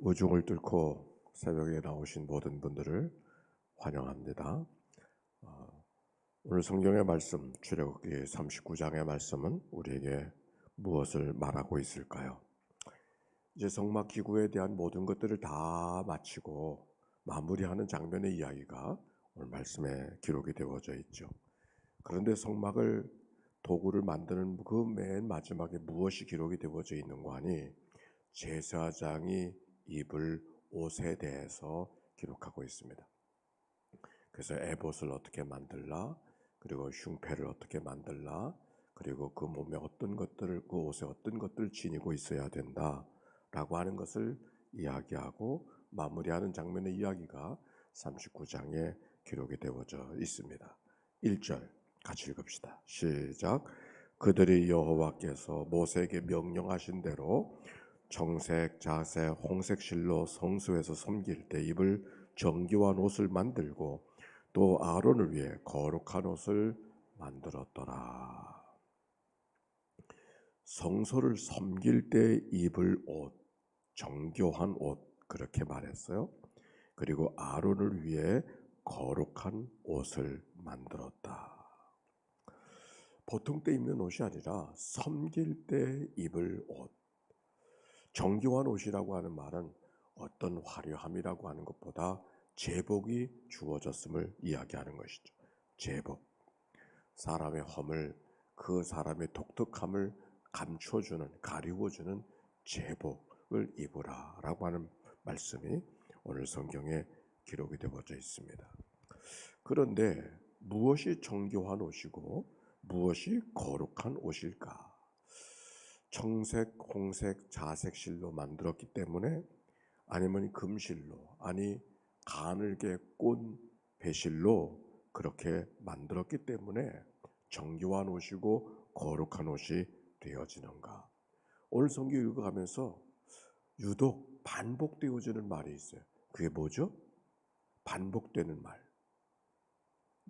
우중을 뚫고 새벽에 나오신 모든 분들을 환영합니다. 오늘 성경의 말씀 출애굽기 39장의 말씀은 우리에게 무엇을 말하고 있을까요? 이제 성막 기구에 대한 모든 것들을 다 마치고 마무리하는 장면의 이야기가 오늘 말씀에 기록이 되어져 있죠. 그런데 성막을 도구를 만드는 그 맨 마지막에 무엇이 기록이 되어져 있는가 하니 제사장이 입을 옷에 대해서 기록하고 있습니다. 그래서 에봇을 어떻게 만들라, 그리고 흉패를 어떻게 만들라, 그리고 그 몸에 어떤 것들을, 그 옷에 어떤 것들을 지니고 있어야 된다라고 하는 것을 이야기하고 마무리하는 장면의 이야기가 39장에 기록이 되어져 있습니다. 1절 같이 읽읍시다. 시작. 그들이 여호와께서 모세에게 명령하신 대로 청색, 자색, 홍색 실로 성소에서 섬길 때 입을 정교한 옷을 만들고 또 아론을 위해 거룩한 옷을 만들었더라. 성소를 섬길 때 입을 옷, 정교한 옷 그렇게 말했어요. 그리고 아론을 위해 거룩한 옷을 만들었다. 보통 때 입는 옷이 아니라 섬길 때 입을 옷. 정교한 옷이라고 하는 말은 어떤 화려함이라고 하는 것보다 제복이 주어졌음을 이야기하는 것이죠. 제복. 사람의 허물, 그 사람의 독특함을 감춰주는, 가리워주는 제복을 입으라 라고 하는 말씀이 오늘 성경에 기록이 되어져 있습니다. 그런데 무엇이 정교한 옷이고 무엇이 거룩한 옷일까? 청색, 홍색, 자색 실로 만들었기 때문에 아니면 금실로, 아니 가늘게 꼰 배실로 그렇게 만들었기 때문에 정교한 옷이고 거룩한 옷이 되어지는가? 오늘 성경 읽어가면서 유독 반복되어지는 말이 있어요. 그게 뭐죠? 반복되는 말.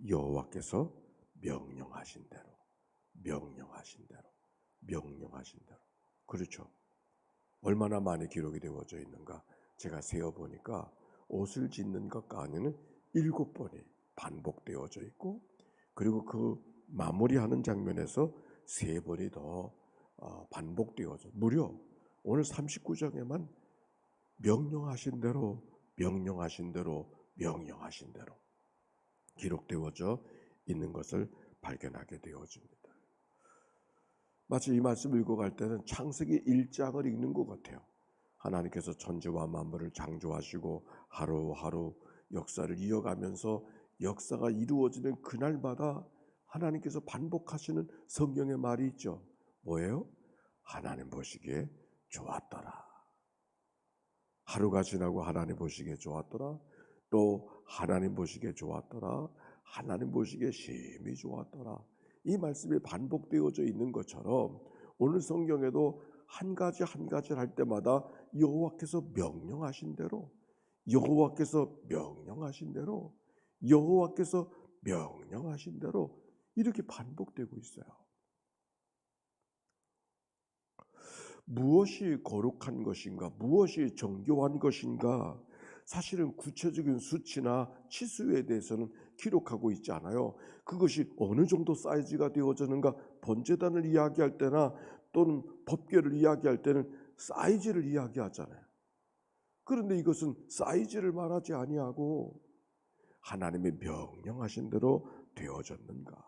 여호와께서 명령하신 대로, 명령하신 대로, 명령하신 대로. 그렇죠. 얼마나 많이 기록이 되어져 있는가? 제가 세어보니까 옷을 짓는 것과 아니는 7번이 반복되어져 있고, 그리고 그 마무리하는 장면에서 3번이 더 반복되어져. 무려 오늘 39장에만 명령하신 대로, 명령하신 대로, 명령하신 대로 기록되어져 있는 것을 발견하게 되어집니다. 마치 이 말씀을 읽어갈 때는 창세기 1장을 읽는 것 같아요. 하나님께서 천지와 만물을 창조하시고 하루하루 역사를 이어가면서 역사가 이루어지는 그날마다 하나님께서 반복하시는 성경의 말이 있죠. 뭐예요? 하나님 보시기에 좋았더라. 하루가 지나고 하나님 보시기에 좋았더라. 또 하나님 보시기에 좋았더라. 하나님 보시기에 심히 좋았더라. 이 말씀이 반복되어져 있는 것처럼 오늘 성경에도 한 가지 한 가지를 할 때마다 여호와께서 명령하신 대로, 여호와께서 명령하신 대로, 여호와께서 명령하신 대로 이렇게 반복되고 있어요. 무엇이 거룩한 것인가, 무엇이 정교한 것인가, 사실은 구체적인 수치나 치수에 대해서는 기록하고 있지 않아요. 그것이 어느 정도 사이즈가 되어지는가, 번제단을 이야기할 때나 또는 법궤를 이야기할 때는 사이즈를 이야기하잖아요. 그런데 이것은 사이즈를 말하지 아니하고 하나님의 명령하신 대로 되어졌는가.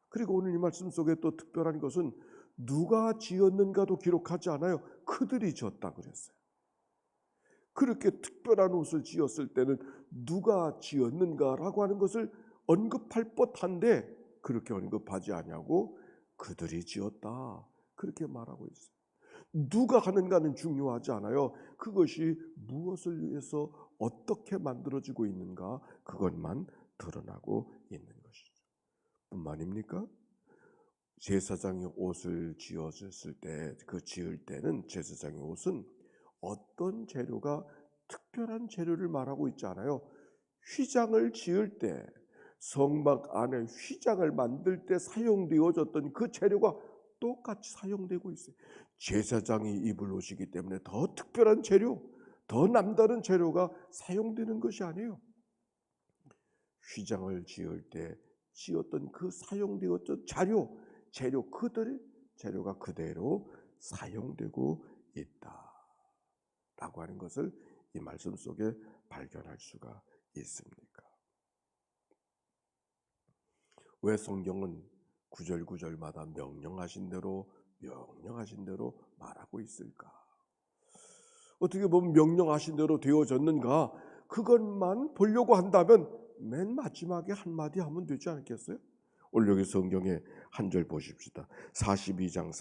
그리고 오늘 이 말씀 속에 또 특별한 것은 누가 지었는가도 기록하지 않아요. 그들이 지었다 그랬어요. 그렇게 특별한 옷을 지었을 때는 누가 지었는가라고 하는 것을 언급할 법한데 그렇게 언급하지 않냐고 그들이 지었다 그렇게 말하고 있어요. 누가 하는가는 중요하지 않아요. 그것이 무엇을 위해서 어떻게 만들어지고 있는가 그것만 드러나고 있는 것이죠. 뿐만입니까? 제사장이 옷을 지었을 때, 그 지을 때는 제사장의 옷은 어떤 재료가 특별한 재료를 말하고 있지 않아요. 휘장을 지을 때, 성막 안에 휘장을 만들 때 사용되어졌던 그 재료가 똑같이 사용되고 있어요. 제사장이 입을 옷이기 때문에 더 특별한 재료, 더 남다른 재료가 사용되는 것이 아니에요. 휘장을 지을 때 지었던 그 사용되었던 재료 그들의 재료가 그대로 사용되고 있다라고 하는 것을 이 말씀 속에 발견할 수가 있습니까? 왜 성경은 구절구절마다 명령하신 대로 말하고 있을까? 어떻게 보면 명령하신 대로 되어졌는가? 그것만 보려고 한다면 맨 마지막에 한마디 하면 되지 않겠어요? 오늘 여기 성경에 한 절 보십시다. 42장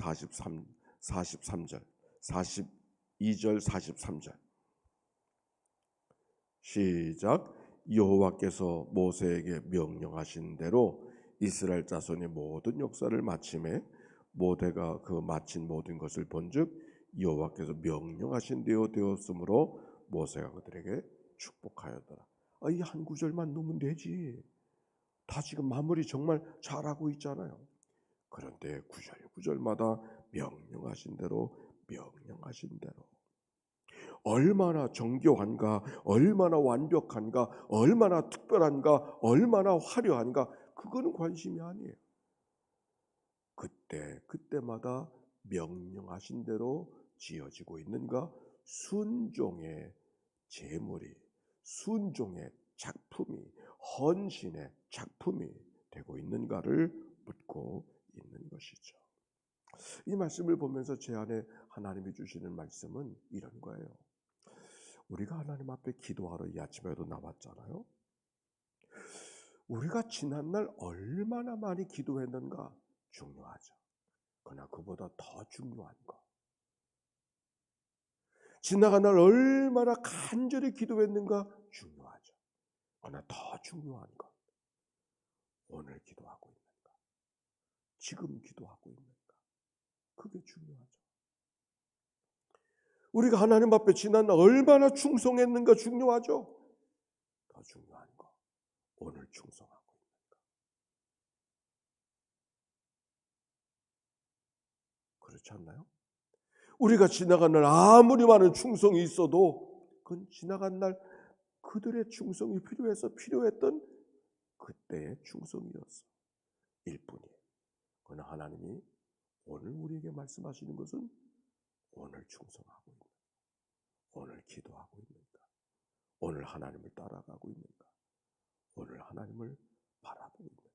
43절 42절 43절 시작. 여호와께서 모세에게 명령하신 대로 이스라엘 자손의 모든 역사를 마침에 모세가 그 마친 모든 것을 본즉 여호와께서 명령하신 대로 되었으므로 모세가 그들에게 축복하였더라. 이 한 구절만 넣으면 되지. 다 지금 마무리 정말 잘하고 있잖아요. 그런데 구절마다 명령하신 대로 얼마나 정교한가, 얼마나 완벽한가, 얼마나 특별한가, 얼마나 화려한가, 그거는 관심이 아니에요. 그때마다 명령하신 대로 지어지고 있는가, 순종의 제물이, 순종의 작품이, 헌신의 작품이 되고 있는가를 묻고 있는 것이죠. 이 말씀을 보면서 제 안에 하나님이 주시는 말씀은 이런 거예요. 우리가 하나님 앞에 기도하러 이 아침에도 나왔잖아요. 우리가 지난날 얼마나 많이 기도했는가 중요하죠. 그러나 그보다 더 중요한 거, 지나간 날 얼마나 간절히 기도했는가 중요하죠. 그러나 더 중요한 건 오늘 기도하고 있는가, 지금 기도하고 있는가, 그게 중요하죠. 우리가 하나님 앞에 지난 날 얼마나 충성했는가 중요하죠. 더 중요한 거, 오늘 충성하고 있는가. 그렇지 않나요? 우리가 지나간 날 아무리 많은 충성이 있어도 그건 지나간 날 그들의 충성이 필요했던 그때의 충성이었어 일 뿐이에요. 그러나 하나님이 오늘 우리에게 말씀하시는 것은 오늘 충성하고 있는가, 오늘 기도하고 있는가, 오늘 하나님을 따라가고 있는가, 오늘 하나님을 바라보고 있는가.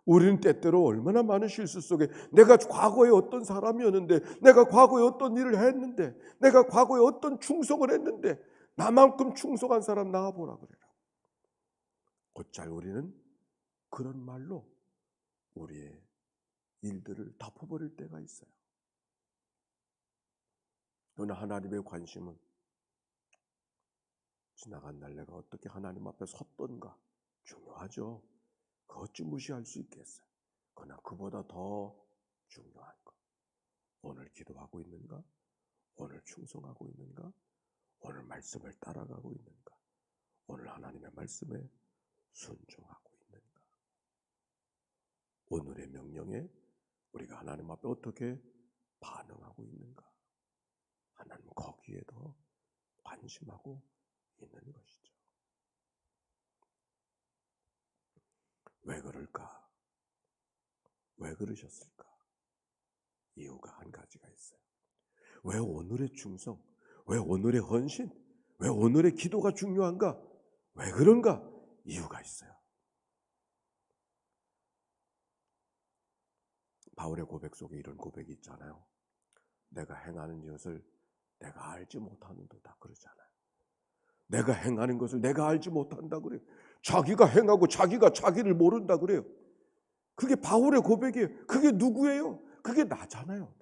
우리는 때때로 얼마나 많은 실수 속에 내가 과거에 어떤 사람이었는데, 내가 과거에 어떤 일을 했는데, 내가 과거에 어떤 충성을 했는데 나만큼 충성한 사람 나와보라 그래라. 곧잘 우리는 그런 말로 우리의 일들을 덮어버릴 때가 있어요. 그러나 하나님의 관심은 지나간 날 내가 어떻게 하나님 앞에 섰던가 중요하죠. 그거 어찌 무시할 수 있겠어요. 그러나 그보다 더 중요한 것, 오늘 기도하고 있는가, 오늘 충성하고 있는가, 오늘 말씀을 따라가고 있는가, 오늘 하나님의 말씀에 순종하고 있는가, 오늘의 명령에 우리가 하나님 앞에 어떻게 반응하고 있는가, 하나님 거기에 더 관심하고 있는 것이죠. 왜 그럴까? 왜 그러셨을까? 이유가 한 가지가 있어요. 왜 오늘의 충성, 왜 오늘의 헌신, 왜 오늘의 기도가 중요한가? 왜 그런가? 이유가 있어요. 바울의 고백 속에 이런 고백이 있잖아요. 내가 행하는 것을 내가 알지 못하는도다 그러잖아요. 내가 행하는 것을 내가 알지 못한다 그래요. 자기가 행하고 자기가 자기를 모른다 그래요. 그게 바울의 고백이에요. 그게 누구예요? 그게 나잖아요.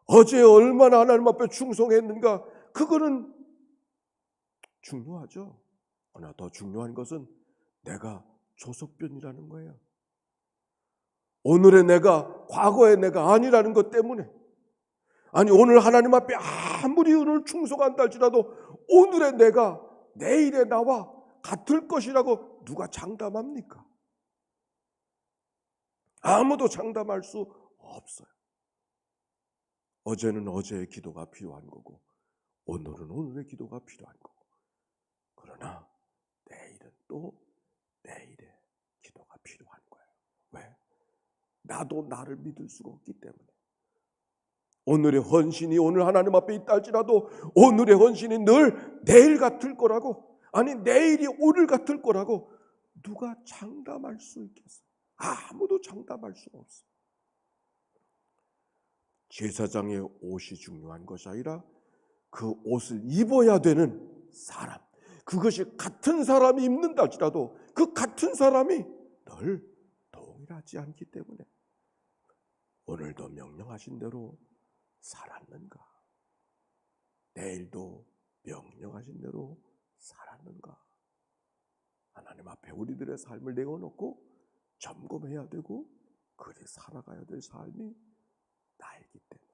어제 얼마나 하나님 앞에 충성했는가, 그거는 중요하죠. 그러나 더 중요한 것은 내가 조석변이라는 거예요. 오늘의 내가 과거의 내가 아니라는 것 때문에, 아니 오늘 하나님 앞에 아무리 오늘 충성한다 할지라도 오늘의 내가 내일의 나와 같을 것이라고 누가 장담합니까? 아무도 장담할 수 없어요. 어제는 어제의 기도가 필요한 거고 오늘은 오늘의 기도가 필요한 거고, 그러나 내일은 또 내일의 기도가 필요한 거예요. 왜? 나도 나를 믿을 수가 없기 때문에. 오늘의 헌신이 오늘 하나님 앞에 있다 할지라도 오늘의 헌신이 늘 내일 같을 거라고, 아니 내일이 오늘 같을 거라고 누가 장담할 수 있겠어요? 아무도 장담할 수가 없어요. 제사장의 옷이 중요한 것이 아니라 그 옷을 입어야 되는 사람, 그것이 같은 사람이 입는다 할지라도 그 같은 사람이 늘 동일하지 않기 때문에 오늘도 명령하신 대로 살았는가? 내일도 명령하신 대로 살았는가? 하나님 앞에 우리들의 삶을 내어놓고 점검해야 되고 그리 살아가야 될 삶이 나이기 때문에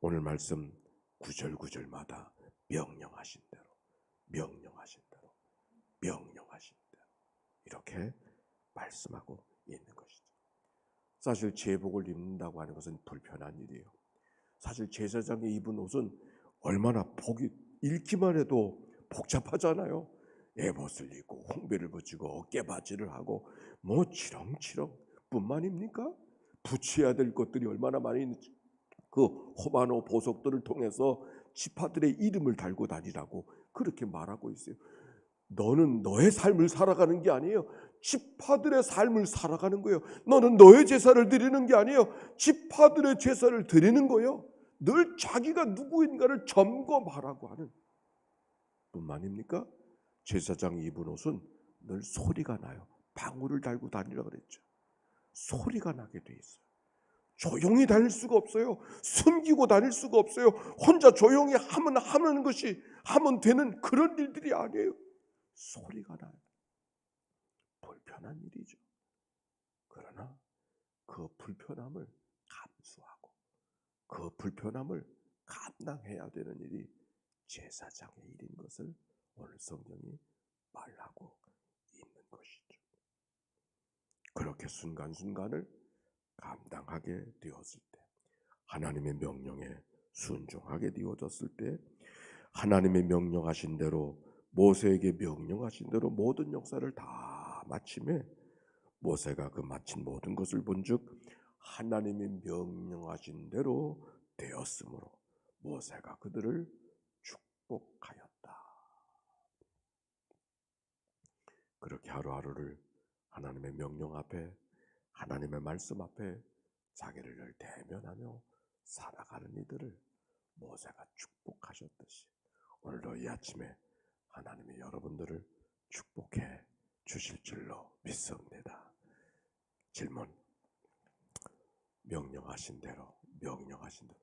오늘 말씀 구절구절마다 명령하신 대로, 명령하신 대로, 명령하신 대로 이렇게 말씀하고 있는 것이죠. 사실 제복을 입는다고 하는 것은 불편한 일이에요. 사실 제사장이 입은 옷은 얼마나 보기 읽기만 해도 복잡하잖아요. 에봇을 입고 홍배를 붙이고 어깨바지를 하고 뭐 치렁치렁 뿐만입니까? 붙여야 될 것들이 얼마나 많이 있는지, 그 호마노 보석들을 통해서 지파들의 이름을 달고 다니라고 그렇게 말하고 있어요. 너는 너의 삶을 살아가는 게 아니에요. 지파들의 삶을 살아가는 거예요. 너는 너의 제사를 드리는 게 아니에요. 지파들의 제사를 드리는 거예요. 늘 자기가 누구인가를 점검하라고 하는 뿐만입니까? 제사장이 입은 옷은 늘 소리가 나요. 방울을 달고 다니라고 그랬죠. 소리가 나게 돼 있어요. 조용히 다닐 수가 없어요. 숨기고 다닐 수가 없어요. 혼자 조용히 하면 것이 하면 되는 그런 일들이 아니에요. 소리가 나요. 불편한 일이죠. 그러나 그 불편함을 감수하고 그 불편함을 감당해야 되는 일이 제사장의 일인 것을 오늘 성경이 말하고 있는 것이죠. 그렇게 순간순간을 감당하게 되었을 때, 하나님의 명령에 순종하게 되어졌을 때, 하나님의 명령하신 대로 모세에게 명령하신 대로 모든 역사를 다 마침에 모세가 그 마친 모든 것을 본즉 하나님이 명령하신 대로 되었으므로 모세가 그들을 축복하였다. 그렇게 하루하루를 하나님의 명령 앞에, 하나님의 말씀 앞에 자기를 늘 대면하며 살아가는 이들을 모세가 축복하셨듯이 오늘도 이 아침에 하나님이 여러분들을 축복해 주실 줄로 믿습니다. 질문. 명령하신 대로, 명령하신 대로.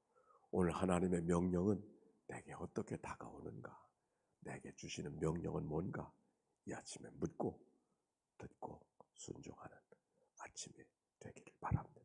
오늘 하나님의 명령은 내게 어떻게 다가오는가? 내게 주시는 명령은 뭔가? 이 아침에 묻고 듣고 순종하는 아침이 되기를 바랍니다.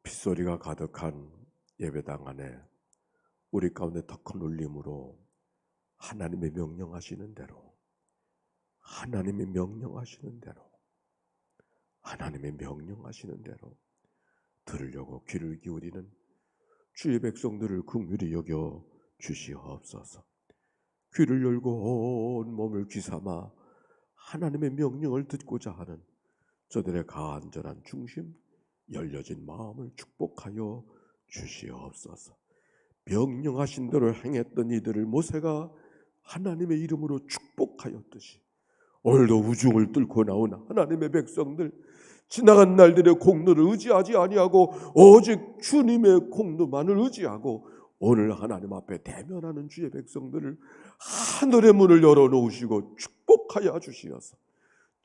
빗소리가 가득한 예배당 안에 우리 가운데 더 큰 울림으로 하나님의 명령하시는 대로, 하나님의 명령하시는 대로, 하나님의 명령하시는 대로 들으려고 귀를 기울이는 주의 백성들을 긍휼히 여겨 주시옵소서. 귀를 열고 온 몸을 귀삼아 하나님의 명령을 듣고자 하는 저들의 간절한 중심, 열려진 마음을 축복하여 주시옵소서. 명령하신 대로 행했던 이들을 모세가 하나님의 이름으로 축복하였듯이 오늘도 우중을 뚫고 나온 하나님의 백성들, 지나간 날들의 공로를 의지하지 아니하고 오직 주님의 공로만을 의지하고 오늘 하나님 앞에 대면하는 주의 백성들을 하늘의 문을 열어놓으시고 축복하여 주시어서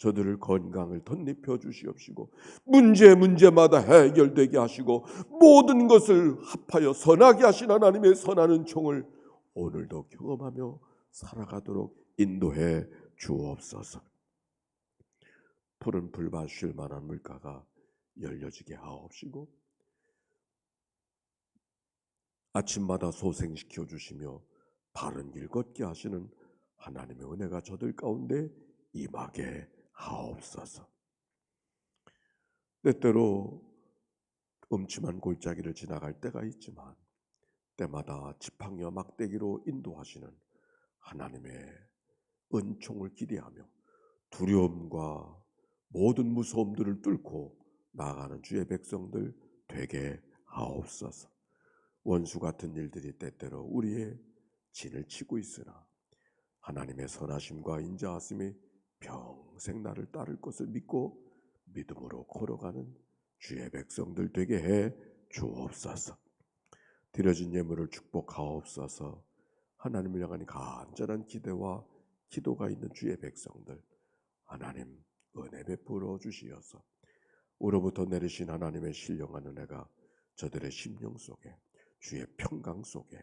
저들을 건강을 덧입혀 주시옵시고 문제마다 해결되게 하시고 모든 것을 합하여 선하게 하신 하나님의 선하는 총을 오늘도 경험하며 살아가도록 인도해 주옵소서. 푸른 풀밭 쉴 만한 물가가 열려지게 하옵시고 아침마다 소생시켜 주시며 바른 길 걷게 하시는 하나님의 은혜가 저들 가운데 임하게 하옵소서. 때때로 음침한 골짜기를 지나갈 때가 있지만 때마다 지팡이와 막대기로 인도하시는 하나님의 은총을 기대하며 두려움과 모든 무서움들을 뚫고 나아가는 주의 백성들 되게 하옵소서. 원수 같은 일들이 때때로 우리의 진을 치고 있으나 하나님의 선하심과 인자하심이 평생 나를 따를 것을 믿고 믿음으로 걸어가는 주의 백성들 되게 해 주옵소서. 드려진 예물을 축복하옵소서. 하나님을 향한 간절한 기대와 기도가 있는 주의 백성들 하나님 은혜 베풀어 주시어서 우로부터 내리신 하나님의 신령한 은혜가 저들의 심령 속에 주의 평강 속에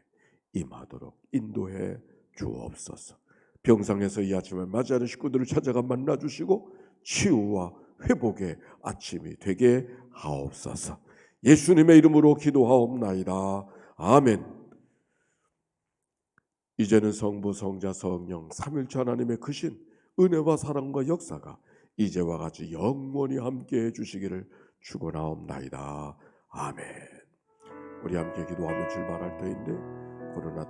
임하도록 인도해 주옵소서. 병상에서 이 아침을 맞이하는 식구들을 찾아가 만나주시고 치유와 회복의 아침이 되게 하옵소서. 예수님의 이름으로 기도하옵나이다. 아멘. 이제는 성부, 성자, 성령 삼일체 하나님의 크신 은혜와 사랑과 역사가 이제와 같이 영원히 함께해 주시기를 축원하옵나이다. 아멘. 우리 함께 기도하며 출발할 때인데 코로나